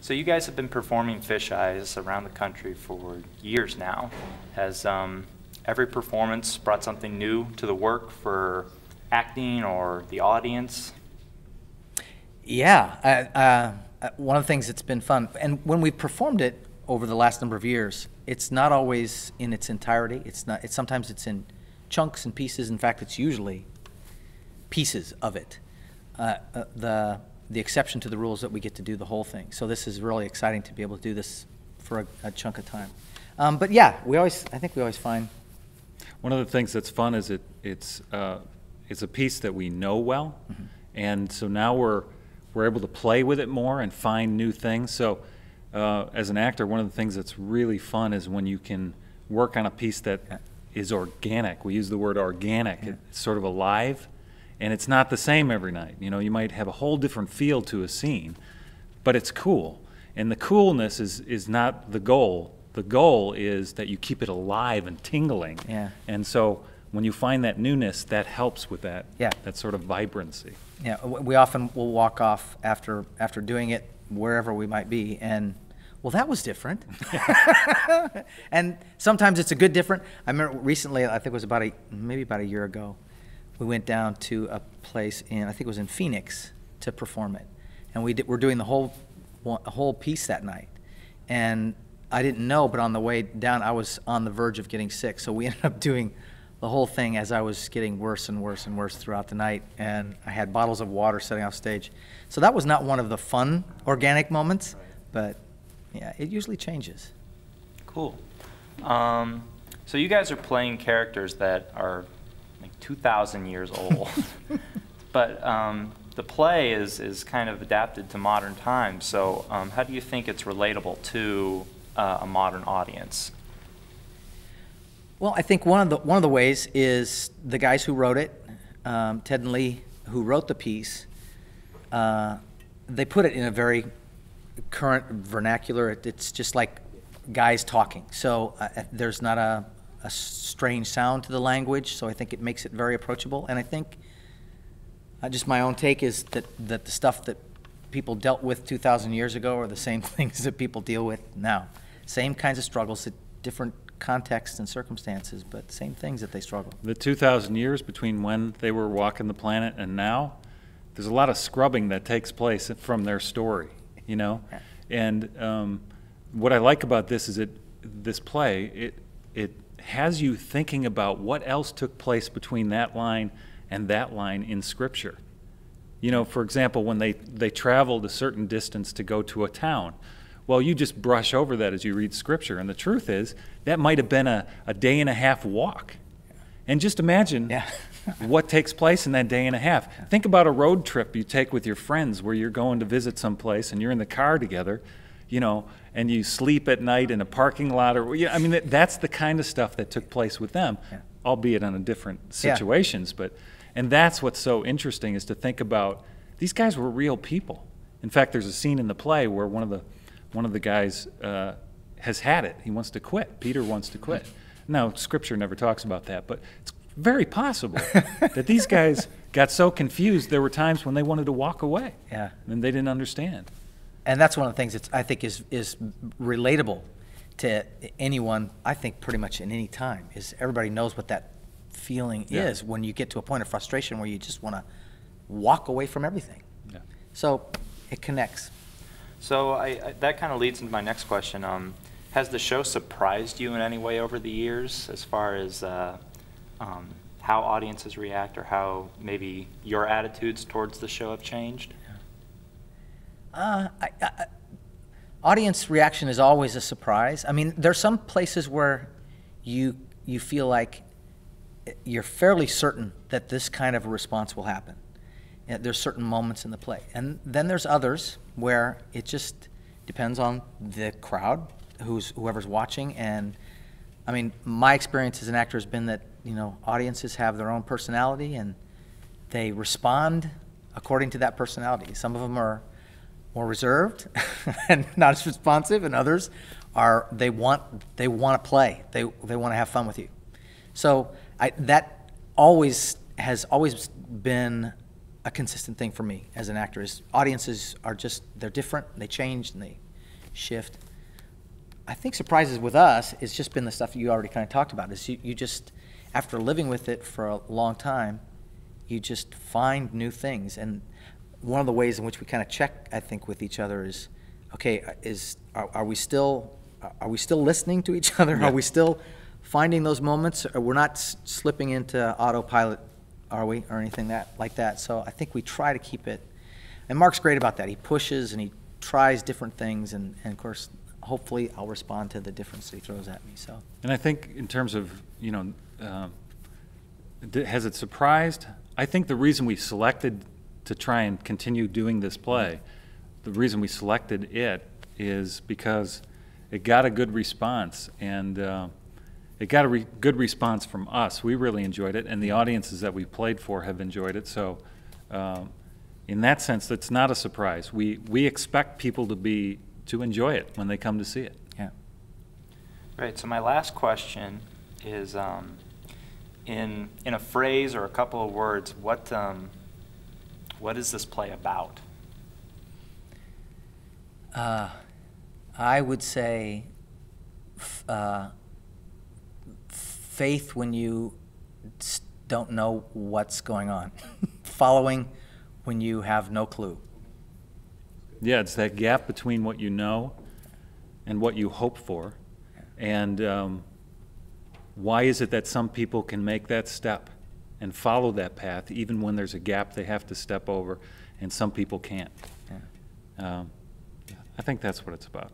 So you guys have been performing Fish Eyes around the country for years now. Has every performance brought something new to the work for acting or the audience? Yeah, one of the things that's been fun, and when we've performed it over the last number of years, it's not always in its entirety. Sometimes it's in chunks and pieces. In fact, it's usually pieces of it. The exception to the rules that we get to do the whole thing. So this is really exciting to be able to do this for a chunk of time. But yeah, I think we always find. One of the things that's fun is it's a piece that we know well, mm-hmm. and so now we're able to play with it more and find new things. So as an actor, one of the things that's really fun is when you can work on a piece that is organic. We use the word organic. Yeah. It's sort of alive, and it's not the same every night. You know, you might have a whole different feel to a scene, but it's cool. And the coolness is not the goal. The goal is that you keep it alive and tingling. Yeah. And so when you find that newness, that helps with that, yeah. that sort of vibrancy. Yeah, we often will walk off after doing it, wherever we might be, and, well, that was different. And sometimes it's a good different. I remember recently, I think it was maybe about a year ago, we went down to a place I think it was in Phoenix, to perform it. And we're doing the whole piece that night. And I didn't know, but on the way down, I was on the verge of getting sick. So we ended up doing the whole thing as I was getting worse and worse and worse throughout the night, and I had bottles of water setting off stage. So that was not one of the fun organic moments, but yeah, it usually changes. Cool. So you guys are playing characters that are like 2,000 years old, but the play is kind of adapted to modern times. So how do you think it's relatable to a modern audience? Well, I think one of the ways is the guys who wrote it, Ted and Lee, who wrote the piece. They put it in a very current vernacular. It's just like guys talking. So there's not a strange sound to the language. So I think it makes it very approachable. And I think just my own take is that the stuff that people dealt with 2,000 years ago are the same things that people deal with now. Same kinds of struggles at different contexts and circumstances, but same things that they struggle. The 2,000 years between when they were walking the planet and now, there's a lot of scrubbing that takes place from their story, you know? Yeah. And what I like about this is this play, it has you thinking about what else took place between that line and that line in Scripture. You know, for example, when they traveled a certain distance to go to a town, well, you just brush over that as you read Scripture, and the truth is that might have been a day-and-a-half walk. And just imagine what takes place in that day and a half. Yeah. Think about a road trip you take with your friends where you're going to visit someplace and you're in the car together, you know, and you sleep at night in a parking lot. I mean, that's the kind of stuff that took place with them, albeit under different situations. Yeah. And that's what's so interesting, is to think about these guys were real people. In fact, there's a scene in the play where one of the guys has had it. He wants to quit. Peter wants to quit. Now, Scripture never talks about that, but it's very possible that these guys got so confused there were times when they wanted to walk away. Yeah. And they didn't understand. And that's one of the things that I think is relatable to anyone, I think pretty much in any time, is everybody knows what that feeling is when you get to a point of frustration where you just want to walk away from everything. Yeah. So it connects. So that kind of leads into my next question. Has the show surprised you in any way over the years, as far as how audiences react, or how maybe your attitudes towards the show have changed? Audience reaction is always a surprise. I mean, there's some places where you feel like you're fairly certain that this kind of a response will happen. There's certain moments in the play. And then there's others where it just depends on the crowd, whoever's watching. And I mean, my experience as an actor has been that, you know, audiences have their own personality and they respond according to that personality. Some of them are more reserved and not as responsive, and others are, they want to play. They want to have fun with you. So that has always been a consistent thing for me as an actor. Is audiences are just, they're different, they change, and shift. I think surprises with us has just been the stuff you already kind of talked about. Is you just, after living with it for a long time, you just find new things. And one of the ways in which we kind of check, I think, with each other is, okay, are we still listening to each other? Yeah. Are we still finding those moments? We're not slipping into autopilot, are we, or anything like that? So I think we try to keep it. And Mark's great about that. He pushes and he tries different things, and of course, hopefully I'll respond to the difference that he throws at me. So. And I think in terms of, has it surprised? I think the reason we selected to try and continue doing this play, the reason we selected it is because it got a good response, and it got a good response from us. We really enjoyed it, and the audiences that we played for have enjoyed it. So in that sense, that's not a surprise. We expect people to enjoy it when they come to see it. Yeah. Right, so my last question is, in a phrase or a couple of words, what is this play about? I would say faith when you don't know what's going on, following when you have no clue. Yeah, it's that gap between what you know and what you hope for. And why is it that some people can make that step and follow that path even when there's a gap they have to step over, and some people can't? Yeah. I think that's what it's about.